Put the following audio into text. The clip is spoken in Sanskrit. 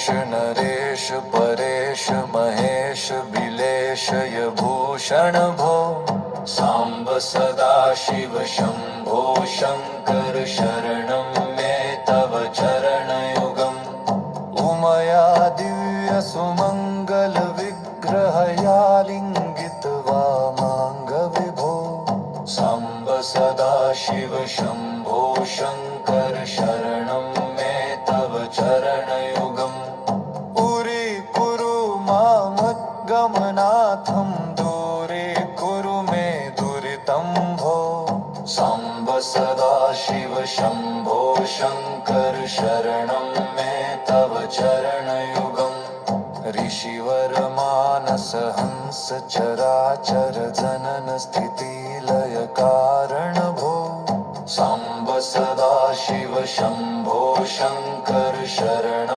नरेश परेश महेश बिलेशय भूषण भो सांब सदाशिव शंभो शंकर शरणं मे तव चरणयुगम् उमया दिव्य सुमंगल विग्रहया लिंगित्वा मांग विभो सांब सदाशिव शंभो शंकर शरणं मे तव चरणयुगम् उरी कुरु मामद्गमनाथं दूरे कुरु मे दुरितं भो सांब सदाशिव शंभो शंकर शरणं मे तव चरणयुगम् ऋषिवर मानस हंस चराचर जनन स्थिति लय कारण भो सांब सदाशिव शंभो शंकर शरण